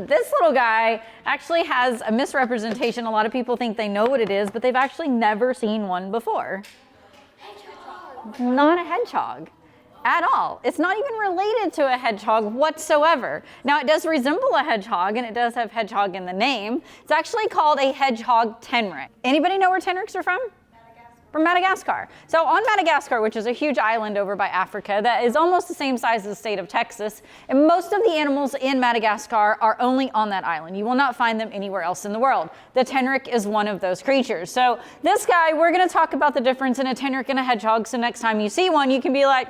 this little guy actually has a misrepresentation. A lot of people think they know what it is, but they've actually never seen one before. Hedgehog. Not a hedgehog at all. It's not even related to a hedgehog whatsoever. Now, it does resemble a hedgehog, and it does have hedgehog in the name. It's actually called a hedgehog tenric. Anybody know where tenrics are from? From Madagascar. So on Madagascar, which is a huge island over by Africa that is almost the same size as the state of Texas, and most of the animals in Madagascar are only on that island. You will not find them anywhere else in the world. The tenric is one of those creatures. So this guy, we're going to talk about the difference in a tenric and a hedgehog, so next time you see one, you can be like,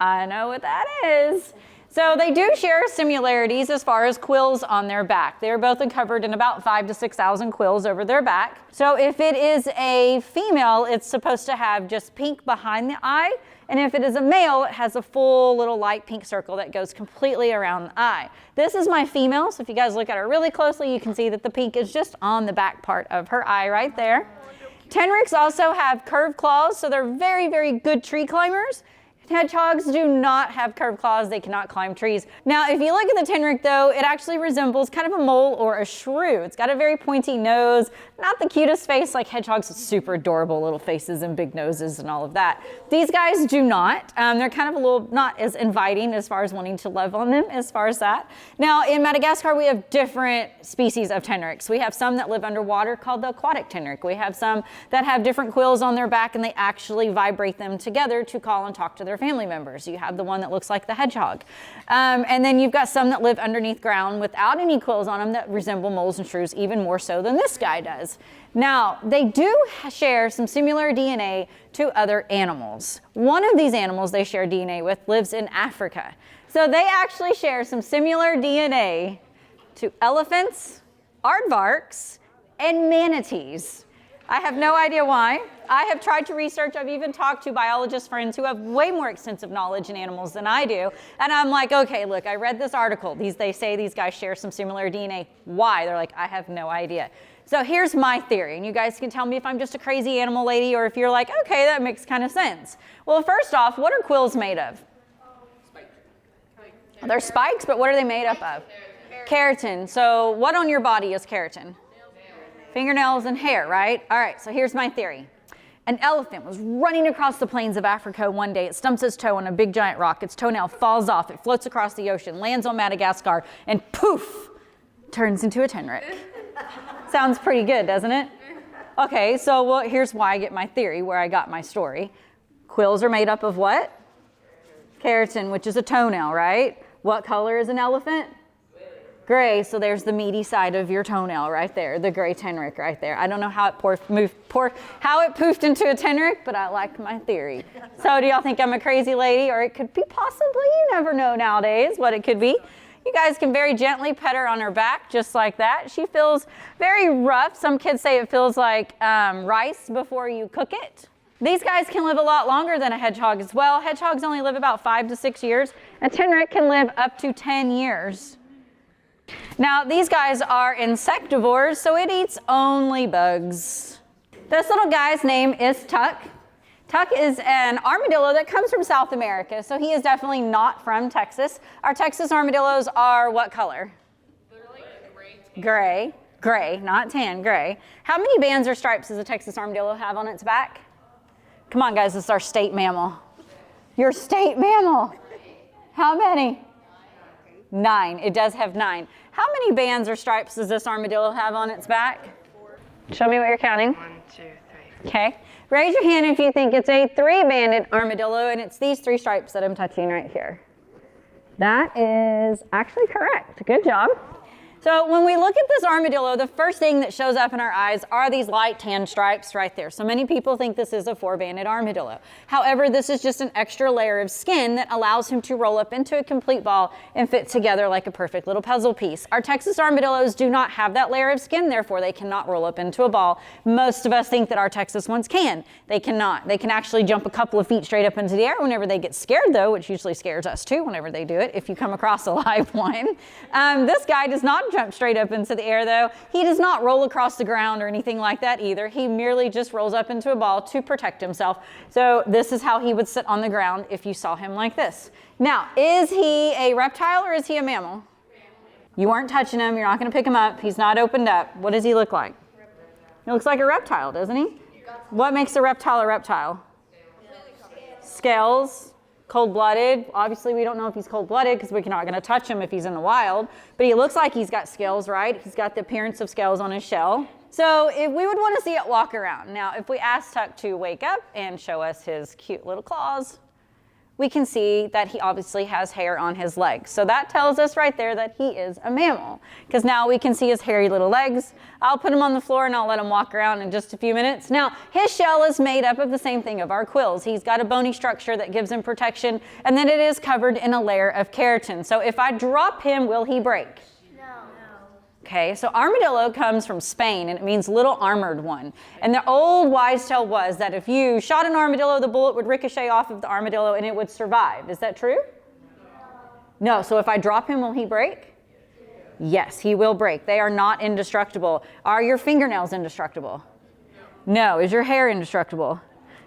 I know what that is. So they do share similarities as far as quills on their back. They're both covered in about 5,000 to 6,000 quills over their back. So if it is a female, it's supposed to have just pink behind the eye. And if it is a male, it has a full little light pink circle that goes completely around the eye. This is my female, so if you guys look at her really closely, you can see that the pink is just on the back part of her eye right there. Tenrics also have curved claws, so they're very, very good tree climbers. Hedgehogs do not have curved claws. They cannot climb trees. Now, if you look at the tenric, though, it actually resembles kind of a mole or a shrew. It's got a very pointy nose, not the cutest face like hedgehogs with super adorable little faces and big noses and all of that. These guys do not. They're kind of a little not as inviting as far as wanting to love on them as far as that. Now, in Madagascar, we have different species of tenrics. We have some that live underwater called the aquatic tenric. We have some that have different quills on their back, and they actually vibrate them together to call and talk to their family members. You have the one that looks like the hedgehog. And then you've got some that live underneath ground without any quills on them that resemble moles and shrews even more so than this guy does. Now, they do share some similar DNA to other animals. One of these animals they share DNA with lives in Africa. So they actually share some similar DNA to elephants, aardvarks, and manatees. I have no idea why. I have tried to research. I've even talked to biologist friends who have way more extensive knowledge in animals than I do. And I'm like, okay, look, I read this article. They say these guys share some similar DNA. Why? They're like, I have no idea. So here's my theory. And you guys can tell me if I'm just a crazy animal lady or if you're like, okay, that makes kind of sense. Well, first off, what are quills made of? They're spikes, but what are they made up of? Keratin. So what on your body is keratin? Fingernails and hair, right? All right, so here's my theory. An elephant was running across the plains of Africa one day. It stumps its toe on a big giant rock. Its toenail falls off. It floats across the ocean, lands on Madagascar, and poof, turns into a tenric. Sounds pretty good, doesn't it? Okay, so well, here's why I get my theory, where I got my story. Quills are made up of what? Keratin, which is a toenail, right? What color is an elephant? Gray, so there's the meaty side of your toenail right there, the gray tenric right there. I don't know how it poofed into a tenric, but I like my theory. So do y'all think I'm a crazy lady? Or it could be possibly, you never know nowadays what it could be. You guys can very gently pet her on her back, just like that. She feels very rough. Some kids say it feels like rice before you cook it. These guys can live a lot longer than a hedgehog as well. Hedgehogs only live about 5 to 6 years. A tenric can live up to 10 years. Now, these guys are insectivores, so it eats only bugs. This little guy's name is Tuck. Tuck is an armadillo that comes from South America, so he is definitely not from Texas. Our Texas armadillos are what color? Gray. Gray, not tan, gray. How many bands or stripes does a Texas armadillo have on its back? Come on, guys, this is our state mammal. Your state mammal. How many? 9. It does have 9. How many bands or stripes does this armadillo have on its back? Show me what you're counting. 1, 2, 3. Okay. Raise your hand if you think it's a 3-banded armadillo, and it's these 3 stripes that I'm touching right here. That is actually correct. Good job. So when we look at this armadillo, the first thing that shows up in our eyes are these light tan stripes right there. So many people think this is a 4-banded armadillo. However, this is just an extra layer of skin that allows him to roll up into a complete ball and fit together like a perfect little puzzle piece. Our Texas armadillos do not have that layer of skin, therefore they cannot roll up into a ball. Most of us think that our Texas ones can. They cannot. They can actually jump a couple of feet straight up into the air whenever they get scared, though, which usually scares us too whenever they do it, if you come across a live one. This guy does not jump straight up into the air, though. He does not roll across the ground or anything like that either. He merely just rolls up into a ball to protect himself. So this is how he would sit on the ground if you saw him like this. Now, is he a reptile or is he a mammal? You weren't touching him. You're not going to pick him up. He's not opened up. What does he look like? He looks like a reptile, doesn't he? What makes a reptile a reptile? Scales, cold-blooded. Obviously, we don't know if he's cold-blooded because we're not going to touch him if he's in the wild. But he looks like he's got scales, right? He's got the appearance of scales on his shell. So if we would want to see it walk around. Now, if we ask Tuck to wake up and show us his cute little claws, we can see that he obviously has hair on his legs. So that tells us right there that he is a mammal, because now we can see his hairy little legs. I'll put him on the floor and I'll let him walk around in just a few minutes. Now, his shell is made up of the same thing of our quills. He's got a bony structure that gives him protection, and then it is covered in a layer of keratin. So if I drop him, will he break? Okay, so armadillo comes from Spain, and it means little armored one. And the old wise tale was that if you shot an armadillo, the bullet would ricochet off of the armadillo and it would survive. Is that true? No, so if I drop him, will he break? Yes, he will break. They are not indestructible. Are your fingernails indestructible? No. Is your hair indestructible?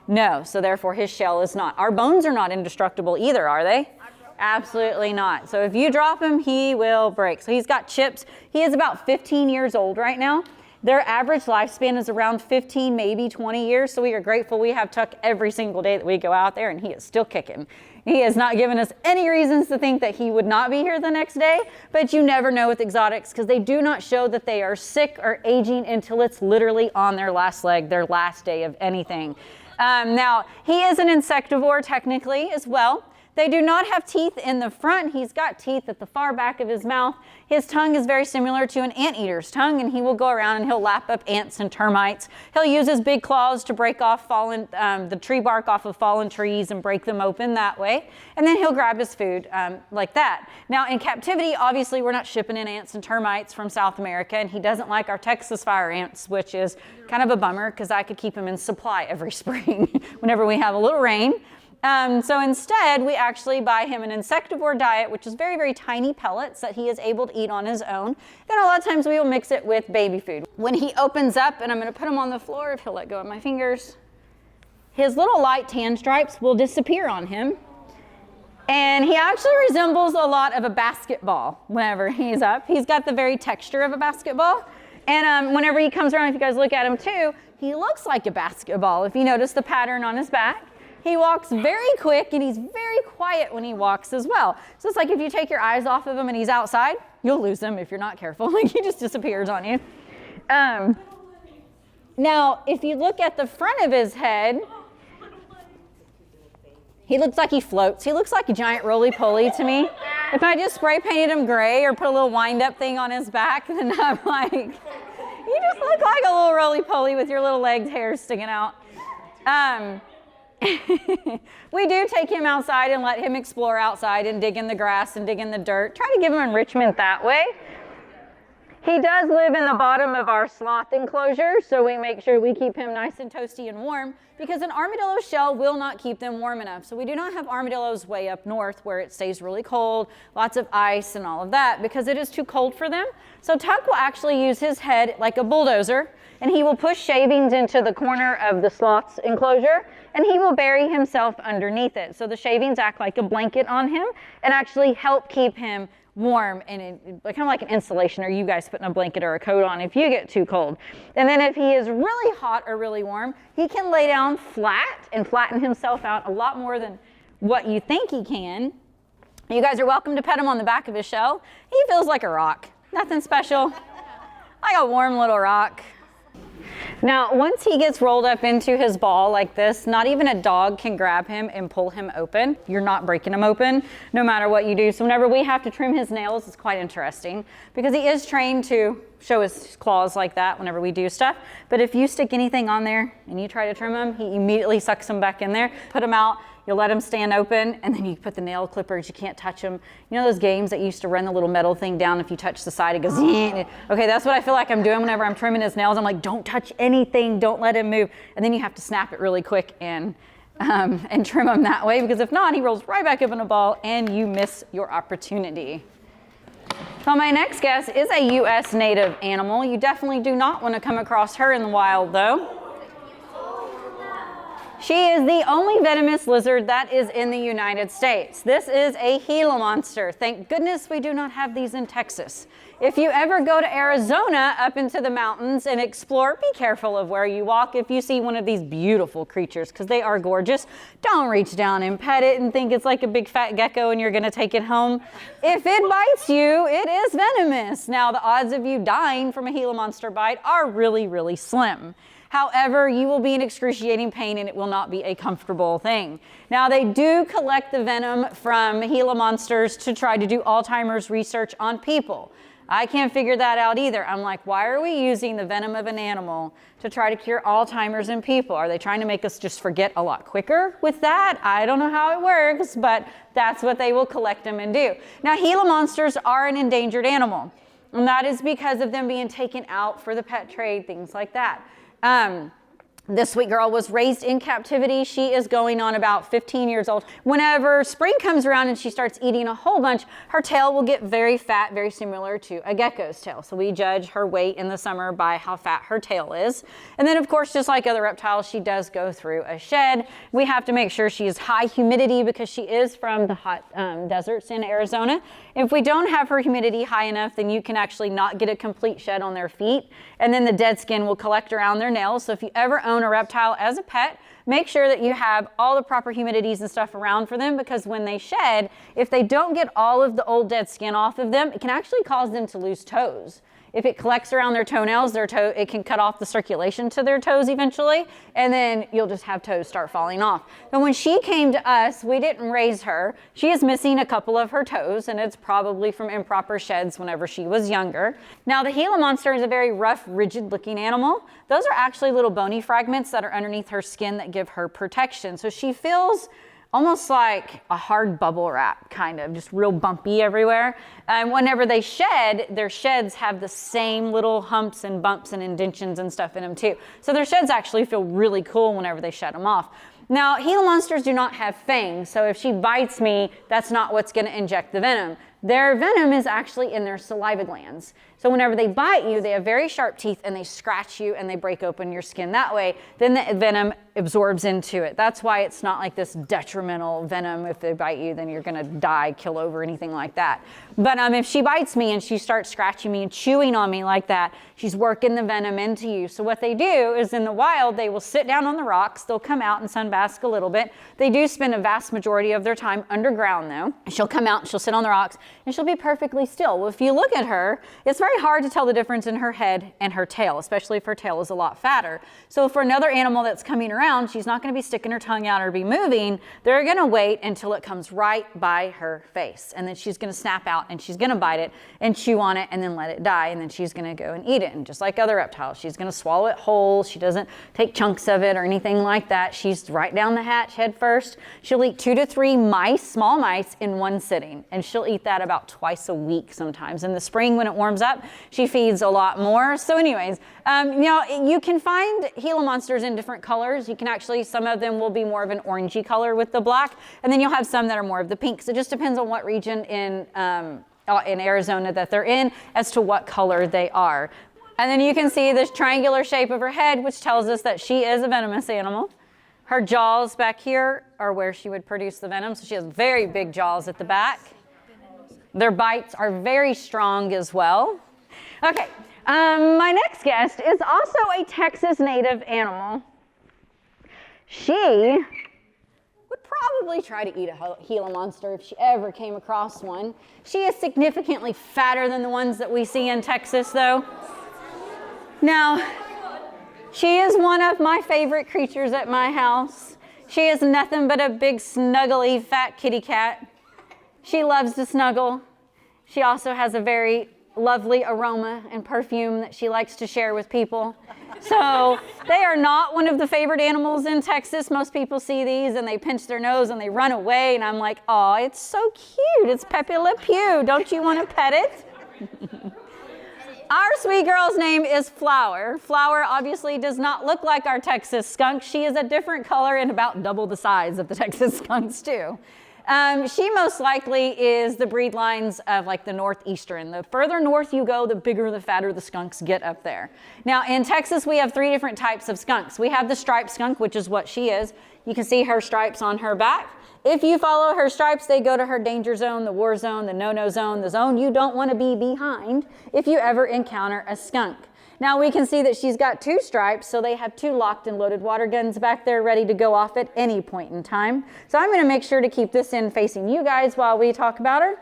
No, so therefore his shell is not. Our bones are not indestructible either, are they? Absolutely not. So if you drop him, he will break. So he's got chips. He is about 15 years old right now. Their average lifespan is around 15, maybe 20 years. So we are grateful we have Tuck every single day that we go out there, and he is still kicking. He has not given us any reasons to think that he would not be here the next day, but you never know with exotics because they do not show that they are sick or aging until it's literally on their last leg, their last day of anything. Now, he is an insectivore technically as well. They do not have teeth in the front. He's got teeth at the far back of his mouth. His tongue is very similar to an anteater's tongue, and he will go around and he'll lap up ants and termites. He'll use his big claws to break off the tree bark off of fallen trees and break them open that way. And then he'll grab his food like that. Now, in captivity, obviously, we're not shipping in ants and termites from South America, and he doesn't like our Texas fire ants, which is kind of a bummer because I could keep him in supply every spring whenever we have a little rain. So instead, we actually buy him an insectivore diet, which is very, very tiny pellets that he is able to eat on his own. Then a lot of times we will mix it with baby food. When he opens up, and I'm going to put him on the floor if he'll let go of my fingers, his little light tan stripes will disappear on him. And he actually resembles a lot of a basketball whenever he's up. He's got the very texture of a basketball. And whenever he comes around, if you guys look at him too, he looks like a basketball. If you notice the pattern on his back. He walks very quick, and he's very quiet when he walks as well. So it's like if you take your eyes off of him and he's outside, you'll lose him if you're not careful. Like he just disappears on you. Now, if you look at the front of his head, he looks like he floats. He looks like a giant roly-poly to me. If I just spray painted him gray or put a little wind-up thing on his back, then I'm like, you just look like a little roly-poly with your little legs, hair sticking out. We do take him outside and let him explore outside and dig in the grass and dig in the dirt. Try to give him enrichment that way. He does live in the bottom of our sloth enclosure, so we make sure we keep him nice and toasty and warm because an armadillo shell will not keep them warm enough. So we do not have armadillos way up north where it stays really cold, lots of ice and all of that because it is too cold for them. So Tuck will actually use his head like a bulldozer, and he will push shavings into the corner of the sloth's enclosure, and he will bury himself underneath it. So the shavings act like a blanket on him and actually help keep him warm and kind of like an insulation, or you guys putting a blanket or a coat on if you get too cold. And then if he is really hot or really warm, he can lay down flat and flatten himself out a lot more than what you think he can. You guys are welcome to pet him on the back of his shell. He feels like a rock. Nothing special. Like a warm little rock. Now, once he gets rolled up into his ball like this, not even a dog can grab him and pull him open. You're not breaking him open, no matter what you do. So whenever we have to trim his nails, it's quite interesting because he is trained to show his claws like that whenever we do stuff. But if you stick anything on there and you try to trim him, he immediately sucks them back in there, put them out. You'll let them stand open, and then you put the nail clippers. You can't touch them. You know those games that used to run the little metal thing down? If you touch the side, it goes, okay, that's what I feel like I'm doing whenever I'm trimming his nails. I'm like, don't touch anything. Don't let him move. And then you have to snap it really quick and trim him that way, because if not, he rolls right back up in a ball, and you miss your opportunity. So my next guest is a U.S. native animal. You definitely do not want to come across her in the wild, though. She is the only venomous lizard that is in the United States. This is a Gila monster. Thank goodness we do not have these in Texas. If you ever go to Arizona up into the mountains and explore, be careful of where you walk. If you see one of these beautiful creatures, because they are gorgeous, don't reach down and pet it and think it's like a big fat gecko and you're going to take it home. If it bites you, it is venomous. Now, the odds of you dying from a Gila monster bite are really, really slim. However, you will be in excruciating pain and it will not be a comfortable thing. Now, they do collect the venom from Gila monsters to try to do Alzheimer's research on people. I can't figure that out either. I'm like, why are we using the venom of an animal to try to cure Alzheimer's in people? Are they trying to make us just forget a lot quicker with that? I don't know how it works, but that's what they will collect them and do. Now, Gila monsters are an endangered animal, and that is because of them being taken out for the pet trade, things like that. This sweet girl was raised in captivity. She is going on about 15 years old. Whenever spring comes around and she starts eating a whole bunch, her tail will get very fat, very similar to a gecko's tail. So we judge her weight in the summer by how fat her tail is. And then, of course, just like other reptiles, she does go through a shed. We have to make sure she is high humidity because she is from the hot deserts in Arizona. If we don't have her humidity high enough, then you can actually not get a complete shed on their feet. And then the dead skin will collect around their nails. So if you ever own a reptile as a pet, make sure that you have all the proper humidities and stuff around for them, because when they shed, if they don't get all of the old dead skin off of them, it can actually cause them to lose toes. If it collects around their toenails, it can cut off the circulation to their toes eventually, and then you'll just have toes start falling off. But when she came to us, we didn't raise her. She is missing a couple of her toes, and it's probably from improper sheds whenever she was younger. Now, the Gila monster is a very rough, rigid-looking animal. Those are actually little bony fragments that are underneath her skin that give her protection. So she feels almost like a hard bubble wrap, kind of, just real bumpy everywhere. And whenever they shed, their sheds have the same little humps and bumps and indentions and stuff in them too. So their sheds actually feel really cool whenever they shed them off. Now, Gila monsters do not have fangs, so if she bites me, that's not what's going to inject the venom. Their venom is actually in their saliva glands. So whenever they bite you, they have very sharp teeth and they scratch you and they break open your skin that way. Then the venom absorbs into it. That's why it's not like this detrimental venom. If they bite you, then you're going to die, kill over, anything like that. But if she bites me and she starts scratching me and chewing on me like that, she's working the venom into you. So what they do is in the wild, they will sit down on the rocks. They'll come out and sunbask a little bit. They do spend a vast majority of their time underground though. She'll come out and she'll sit on the rocks and she'll be perfectly still. Well, if you look at her, it's very hard to tell the difference in her head and her tail, especially if her tail is a lot fatter. So for another animal that's coming around, she's not going to be sticking her tongue out or be moving. They're going to wait until it comes right by her face. And then she's going to snap out and she's going to bite it and chew on it and then let it die. And then she's going to go and eat it. And just like other reptiles, she's going to swallow it whole. She doesn't take chunks of it or anything like that. She's right down the hatch head first. She'll eat 2 to 3 mice, small mice, in one sitting. And she'll eat that about twice a week sometimes. In the spring when it warms up, she feeds a lot more. So anyways, you can find Gila monsters in different colors. You can actually, some of them will be more of an orangey color with the black, and then you'll have some that are more of the pink. So it just depends on what region in Arizona that they're in as to what color they are. And then you can see this triangular shape of her head, which tells us that she is a venomous animal. Her jaws back here are where she would produce the venom. So she has very big jaws at the back. Their bites are very strong as well. Okay, my next guest is also a Texas native animal. She would probably try to eat a Gila monster if she ever came across one. She is significantly fatter than the ones that we see in Texas, though. Now, she is one of my favorite creatures at my house. She is nothing but a big, snuggly, fat kitty cat. She loves to snuggle. She also has a very lovely aroma and perfume that she likes to share with people. So they are not one of the favorite animals in Texas. Most people see these and they pinch their nose and they run away. And I'm like, oh, it's so cute. It's Pepe Le Pew. Don't you want to pet it? Our sweet girl's name is Flower. Flower obviously does not look like our Texas skunk. She is a different color and about double the size of the Texas skunks too. She most likely is the breed lines of like the northeastern. The further north you go, the bigger, the fatter the skunks get up there. Now in Texas, we have 3 different types of skunks. We have the striped skunk, which is what she is. You can see her stripes on her back. If you follow her stripes, they go to her danger zone, the war zone, the no-no zone, the zone you don't want to be behind if you ever encounter a skunk. Now we can see that she's got 2 stripes, so they have 2 locked and loaded water guns back there ready to go off at any point in time. So I'm going to make sure to keep this in facing you guys while we talk about her.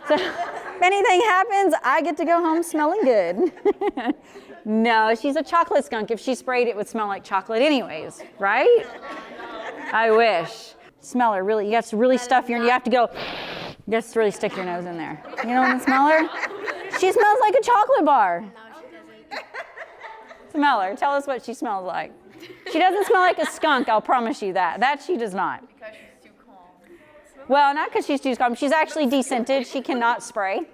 So if anything happens, I get to go home smelling good. No, she's a chocolate skunk. If she sprayed, it would smell like chocolate anyways, right? I wish. Smell her really. You have to really stuff your. You have to go. Just really stick your nose in there. You know when to smell her? She smells like a chocolate bar. No, she doesn't. Smell her. Tell us what she smells like. She doesn't smell like a skunk. I'll promise you that. That she does not. Because she's too calm. Well, not because she's too calm. She's actually descented. She cannot spray.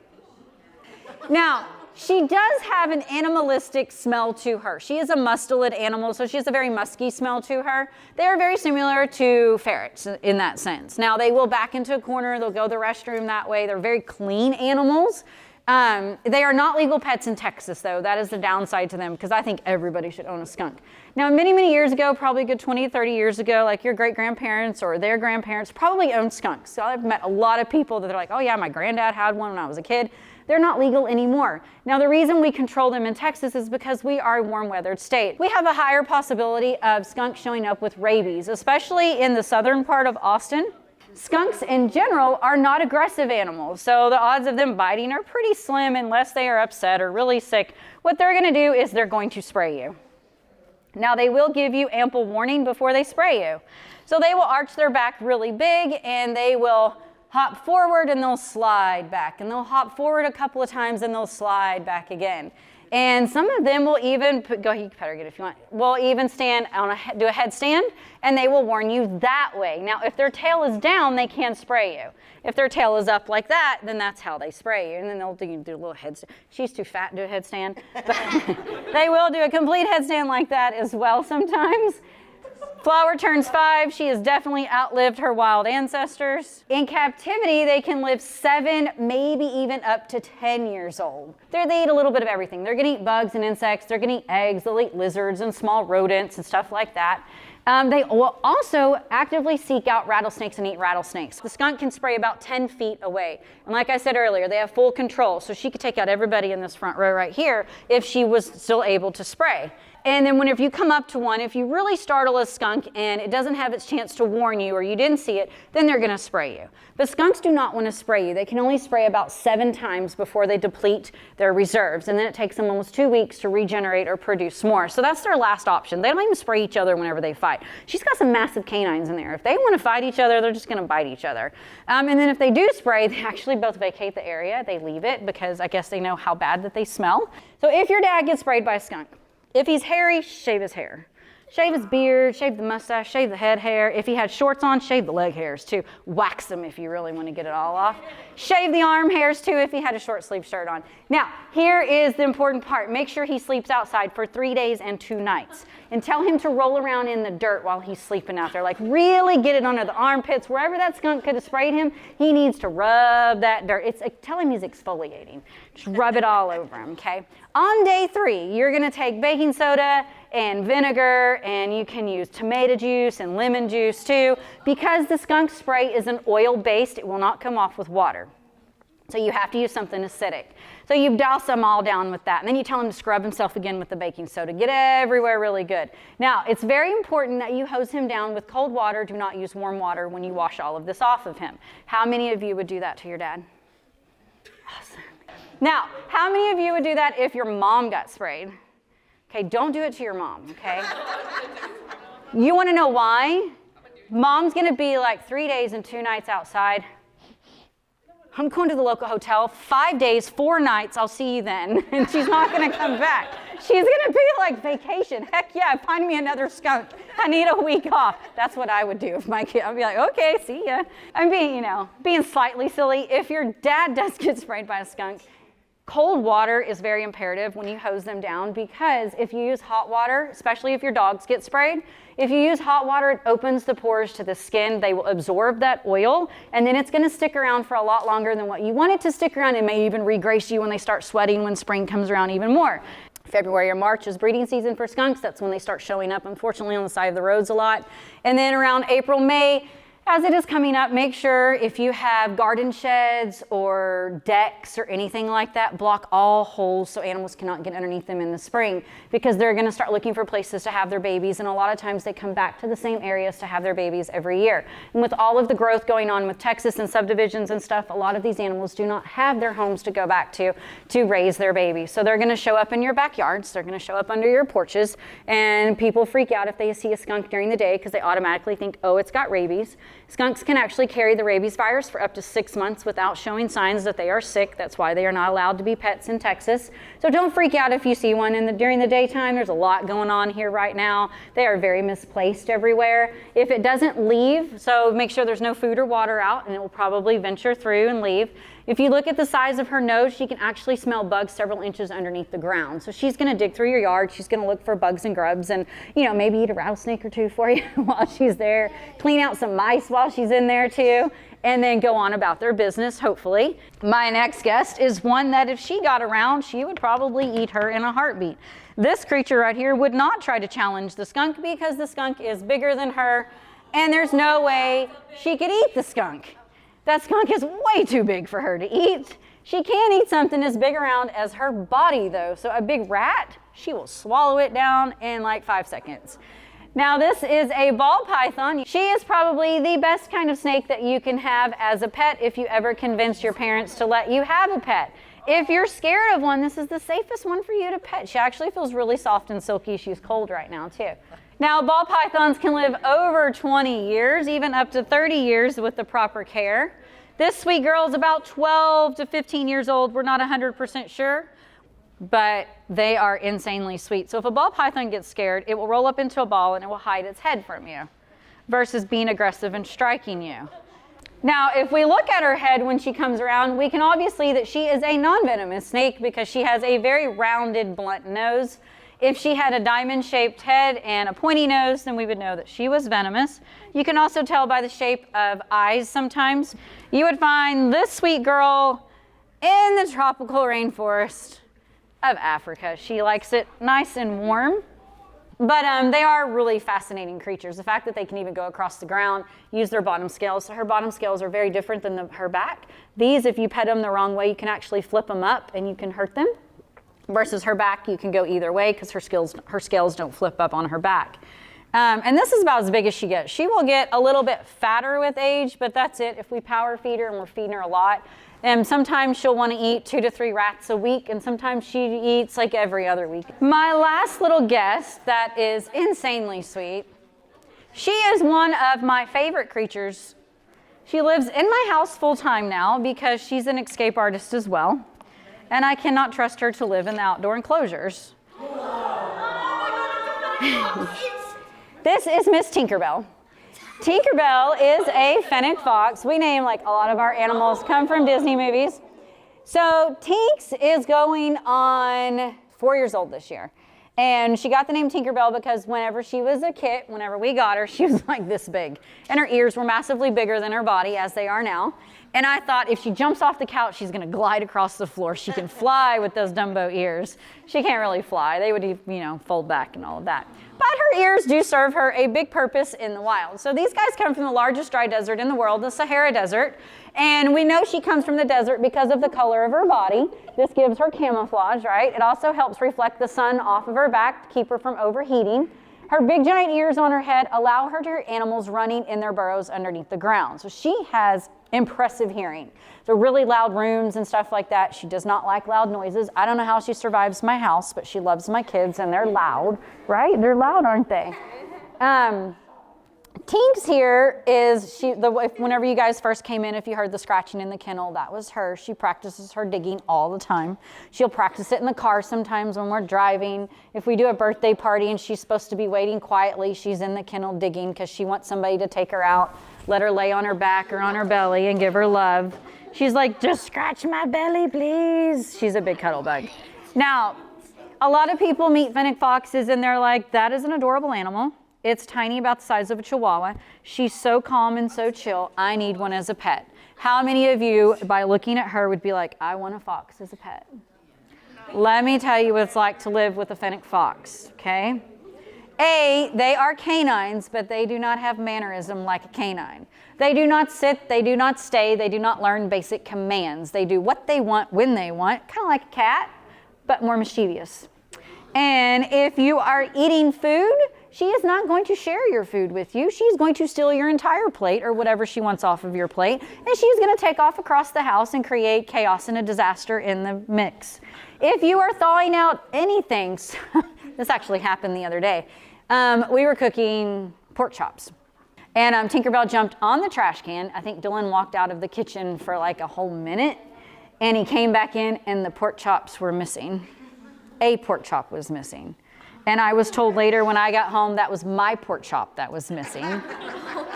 Now, she does have an animalistic smell to her. She is a mustelid animal, so she has a very musky smell to her. They are very similar to ferrets in that sense. Now, they will back into a corner. They'll go to the restroom that way. They're very clean animals. They are not legal pets in Texas, though. That is the downside to them, because I think everybody should own a skunk. Now, many, many years ago, probably a good 20, 30 years ago, like your great-grandparents or their grandparents probably owned skunks. So I've met a lot of people that are like, oh yeah, my granddad had one when I was a kid. They're not legal anymore. Now, the reason we control them in Texas is because we are a warm-weathered state. We have a higher possibility of skunks showing up with rabies, especially in the southern part of Austin. Skunks in general are not aggressive animals, so the odds of them biting are pretty slim unless they are upset or really sick. What they're going to do is they're going to spray you. Now, they will give you ample warning before they spray you. So they will arch their back really big, and they will hop forward and they'll slide back, and they'll hop forward a couple of times and they'll slide back again. And some of them will even, you can pet her good if you want, will even stand on do a headstand, and they will warn you that way. Now, if their tail is down, they can spray you. If their tail is up like that, then that's how they spray you. And then they'll do a little headstand. She's too fat to do a headstand, but they will do a complete headstand like that as well sometimes. Flower turns 5. She has definitely outlived her wild ancestors. In captivity, they can live 7, maybe even up to 10 years old. They eat a little bit of everything. They're going to eat bugs and insects. They're going to eat eggs. They'll eat lizards and small rodents and stuff like that. They will also actively seek out rattlesnakes and eat rattlesnakes. The skunk can spray about 10 feet away. And like I said earlier, they have full control. So she could take out everybody in this front row right here if she was still able to spray. And then whenever you come up to one, if you really startle a skunk and it doesn't have its chance to warn you or you didn't see it, then they're going to spray you. But skunks do not want to spray you. They can only spray about 7 times before they deplete their reserves. And then it takes them almost 2 weeks to regenerate or produce more. So that's their last option. They don't even spray each other whenever they fight. She's got some massive canines in there. If they want to fight each other, they're just going to bite each other. And then if they do spray, they actually both vacate the area. They leave it because I guess they know how bad that they smell. So if your dad gets sprayed by a skunk, if he's hairy, shave his hair. Shave his beard, shave the mustache, shave the head hair. If he had shorts on, shave the leg hairs too. Wax them if you really want to get it all off. Shave the arm hairs too if he had a short sleeve shirt on. Now, here is the important part. Make sure he sleeps outside for 3 days and 2 nights. And tell him to roll around in the dirt while he's sleeping out there. Like really get it under the armpits. Wherever that skunk could have sprayed him, he needs to rub that dirt. Tell him he's exfoliating. Just rub it all over him, okay? On day 3, you're going to take baking soda and vinegar, and you can use tomato juice and lemon juice too. Because the skunk spray is an oil-based, it will not come off with water. So you have to use something acidic. So you douse them all down with that. And then you tell him to scrub himself again with the baking soda. Get everywhere really good. Now, it's very important that you hose him down with cold water. Do not use warm water when you wash all of this off of him. How many of you would do that to your dad? Awesome. Now, how many of you would do that if your mom got sprayed? Okay, don't do it to your mom, okay? You want to know why? Mom's going to be like 3 days and 2 nights outside. I'm going to the local hotel, 5 days, 4 nights, I'll see you then. And she's not going to come back. She's going to be like, vacation. Heck yeah, find me another skunk. I need a week off. That's what I would do if my kid, I'd be like, okay, see ya. I'm being slightly silly. If your dad does get sprayed by a skunk, Cold water is very imperative when you hose them down, because if you use hot water, especially if your dogs get sprayed, if you use hot water, it opens the pores to the skin. They will absorb that oil, and then it's going to stick around for a lot longer than what you want it to stick around. It may even regrace you when they start sweating when spring comes around even more. February or March is breeding season for skunks. That's when they start showing up, unfortunately, on the side of the roads a lot. And then around April, May, as it is coming up, make sure if you have garden sheds or decks or anything like that, block all holes so animals cannot get underneath them in the spring, because they're going to start looking for places to have their babies, and a lot of times they come back to the same areas to have their babies every year. And with all of the growth going on with Texas and subdivisions and stuff, a lot of these animals do not have their homes to go back to raise their babies. So they're going to show up in your backyards, they're going to show up under your porches, and people freak out if they see a skunk during the day because they automatically think, oh, it's got rabies. Skunks can actually carry the rabies virus for up to 6 months without showing signs that they are sick. That's why they are not allowed to be pets in Texas. So don't freak out if you see one during the daytime. There's a lot going on here right now. They are very misplaced everywhere. If it doesn't leave, so make sure there's no food or water out, and it will probably venture through and leave. If you look at the size of her nose, she can actually smell bugs several inches underneath the ground. So she's going to dig through your yard. She's going to look for bugs and grubs, and maybe eat a rattlesnake or two for you while she's there. Clean out some mice while she's in there too, and then go on about their business, hopefully. My next guest is one that if she got around, she would probably eat her in a heartbeat. This creature right here would not try to challenge the skunk because the skunk is bigger than her, and there's no way she could eat the skunk. That skunk is way too big for her to eat. She can eat something as big around as her body though. So a big rat, she will swallow it down in like 5 seconds. Now this is a ball python. She is probably the best kind of snake that you can have as a pet if you ever convince your parents to let you have a pet. If you're scared of one, this is the safest one for you to pet. She actually feels really soft and silky. She's cold right now too. Now, ball pythons can live over 20 years, even up to 30 years with the proper care. This sweet girl is about 12 to 15 years old. We're not 100% sure, but they are insanely sweet. So if a ball python gets scared, it will roll up into a ball and it will hide its head from you versus being aggressive and striking you. Now, if we look at her head when she comes around, we can obviously see that she is a non-venomous snake because she has a very rounded, blunt nose. If she had a diamond-shaped head and a pointy nose, then we would know that she was venomous. You can also tell by the shape of eyes sometimes. You would find this sweet girl in the tropical rainforest of Africa. She likes it nice and warm. But they are really fascinating creatures. The fact that they can even go across the ground, use their bottom scales. So her bottom scales are very different than her back. These, if you pet them the wrong way, you can actually flip them up and you can hurt them. Versus her back, you can go either way because her scales don't flip up on her back. And this is about as big as she gets. She will get a little bit fatter with age, but that's it. If we power feed her and we're feeding her a lot, and sometimes she'll want to eat 2 to 3 rats a week, and sometimes she eats like every other week. My last little guest that is insanely sweet, she is one of my favorite creatures. She lives in my house full time now because she's an escape artist as well. And I cannot trust her to live in the outdoor enclosures. This is Miss Tinkerbell. Tinkerbell is a fennec fox. We name like a lot of our animals come from Disney movies. So Tinks is going on 4 years old this year. And she got the name Tinkerbell because whenever she was a kit, whenever we got her, she was like this big. And her ears were massively bigger than her body, as they are now. And I thought if she jumps off the couch, she's gonna glide across the floor. She can fly with those Dumbo ears. She can't really fly. They would, fold back and all of that. But her ears do serve her a big purpose in the wild. So these guys come from the largest dry desert in the world, the Sahara Desert. And we know she comes from the desert because of the color of her body. This gives her camouflage, right? It also helps reflect the sun off of her back to keep her from overheating. Her big giant ears on her head allow her to hear animals running in their burrows underneath the ground. So she has impressive hearing. So really loud rooms and stuff like that. She does not like loud noises. I don't know how she survives my house, but she loves my kids and they're loud, right? They're loud, aren't they? Tinks here is, whenever you guys first came in, if you heard the scratching in the kennel, that was her. She practices her digging all the time. She'll practice it in the car sometimes when we're driving. If we do a birthday party and she's supposed to be waiting quietly, she's in the kennel digging because she wants somebody to take her out, let her lay on her back or on her belly and give her love. She's like, just scratch my belly, please. She's a big cuddle bug. Now, a lot of people meet fennec foxes and they're like, that is an adorable animal. It's tiny, about the size of a chihuahua. She's so calm and so chill. I need one as a pet. How many of you, by looking at her, would be like, I want a fox as a pet? Let me tell you what it's like to live with a fennec fox, okay? They are canines, but they do not have mannerism like a canine. They do not sit, they do not stay, they do not learn basic commands. They do what they want when they want, kind of like a cat, but more mischievous. And if you are eating food, she is not going to share your food with you. She's going to steal your entire plate or whatever she wants off of your plate, and she's going to take off across the house and create chaos and a disaster in the mix. If you are thawing out anything, this actually happened the other day. We were cooking pork chops, and Tinkerbell jumped on the trash can. I think Dylan walked out of the kitchen for like a whole minute, and he came back in, and the pork chops were missing. A pork chop was missing. And I was told later when I got home that was my pork chop that was missing.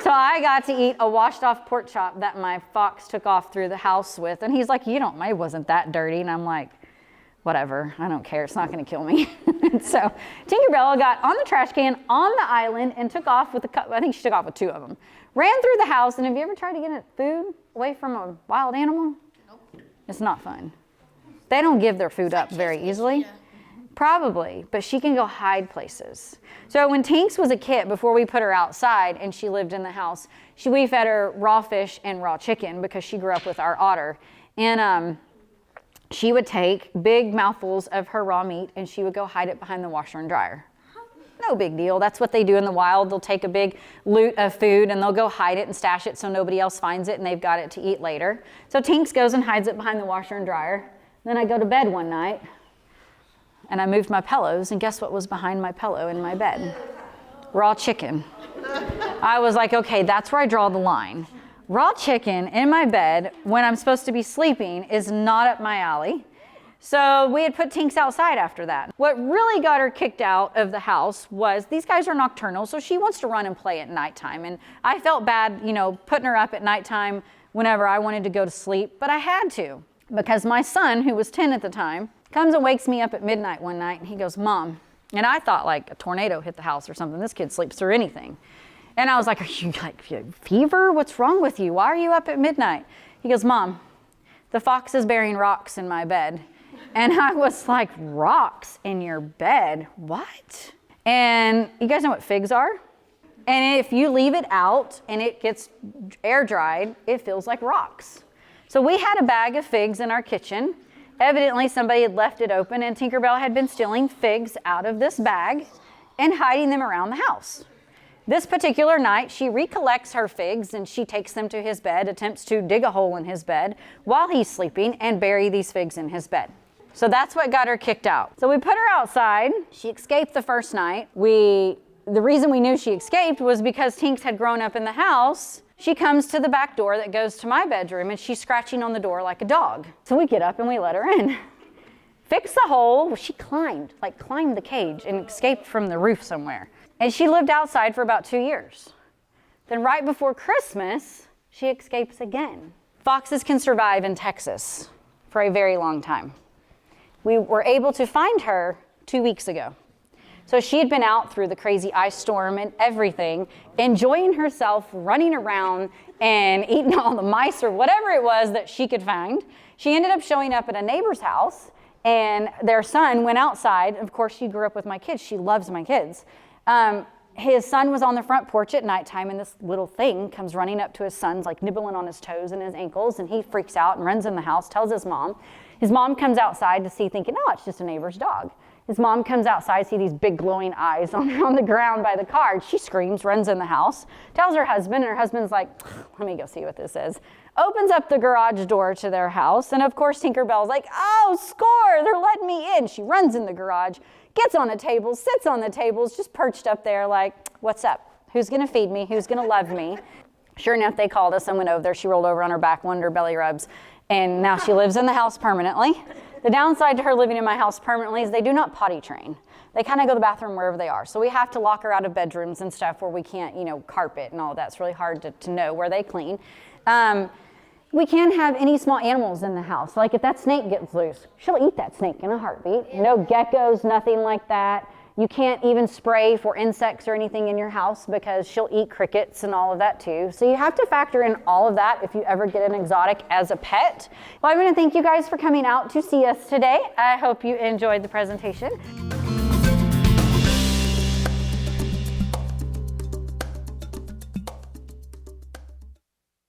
So I got to eat a washed off pork chop that my fox took off through the house with. And he's like, it wasn't that dirty. And I'm like, whatever, I don't care. It's not going to kill me. So Tinkerbell got on the trash can on the island and took off with I think she took off with 2 of them. Ran through the house. And have you ever tried to get food away from a wild animal? Nope. It's not fun. They don't give their food up very easily. Probably, but she can go hide places. So when Tinks was a kit, before we put her outside and she lived in the house, we fed her raw fish and raw chicken because she grew up with our otter. And she would take big mouthfuls of her raw meat and she would go hide it behind the washer and dryer. No big deal. That's what they do in the wild. They'll take a big loot of food and they'll go hide it and stash it so nobody else finds it and they've got it to eat later. So Tinks goes and hides it behind the washer and dryer. Then I go to bed one night and I moved my pillows, and guess what was behind my pillow in my bed? Raw chicken. I was like, okay, that's where I draw the line. Raw chicken in my bed when I'm supposed to be sleeping is not up my alley. So we had put Tinks outside after that. What really got her kicked out of the house was these guys are nocturnal, so she wants to run and play at nighttime. And I felt bad, putting her up at nighttime whenever I wanted to go to sleep, but I had to because my son, who was 10 at the time, comes and wakes me up at midnight one night, and he goes, Mom. And I thought like a tornado hit the house or something. This kid sleeps through anything. And I was like, are you like fever? What's wrong with you? Why are you up at midnight? He goes, Mom, the fox is burying rocks in my bed. And I was like, rocks in your bed? What? And you guys know what figs are? And if you leave it out and it gets air dried, it feels like rocks. So we had a bag of figs in our kitchen. Evidently, somebody had left it open, and Tinkerbell had been stealing figs out of this bag and hiding them around the house. This particular night, she recollects her figs, and she takes them to his bed, attempts to dig a hole in his bed while he's sleeping and bury these figs in his bed. So that's what got her kicked out. So we put her outside. She escaped the first night. The reason we knew she escaped was because Tinks had grown up in the house. She comes to the back door that goes to my bedroom, and she's scratching on the door like a dog. So we get up and we let her in. Fix the hole. Well, she climbed the cage and escaped from the roof somewhere. And she lived outside for about 2 years. Then right before Christmas, she escapes again. Foxes can survive in Texas for a very long time. We were able to find her 2 weeks ago. So she had been out through the crazy ice storm and everything, enjoying herself, running around and eating all the mice or whatever it was that she could find. She ended up showing up at a neighbor's house, and their son went outside. Of course, she grew up with my kids. She loves my kids. His son was on the front porch at nighttime, and this little thing comes running up to his son's, like nibbling on his toes and his ankles, and he freaks out and runs in the house, tells his mom. His mom comes outside to see, thinking, oh, it's just a neighbor's dog. His mom comes outside, see these big glowing eyes on the ground by the car. She screams, runs in the house, tells her husband, and her husband's like, let me go see what this is. Opens up the garage door to their house, and of course Tinkerbell's like, oh, score, they're letting me in. She runs in the garage, gets on a table, sits on the tables, just perched up there like, what's up? Who's gonna feed me? Who's gonna love me? Sure enough, they called us and went over there. She rolled over on her back, one of her belly rubs, and now she lives in the house permanently. The downside to her living in my house permanently is they do not potty train. They kind of go to the bathroom wherever they are. So we have to lock her out of bedrooms and stuff where we can't, carpet and all that. It's really hard to know where they clean. We can't have any small animals in the house. Like if that snake gets loose, she'll eat that snake in a heartbeat. No geckos, nothing like that. You can't even spray for insects or anything in your house because she'll eat crickets and all of that too. So you have to factor in all of that if you ever get an exotic as a pet. Well, I want to thank you guys for coming out to see us today. I hope you enjoyed the presentation.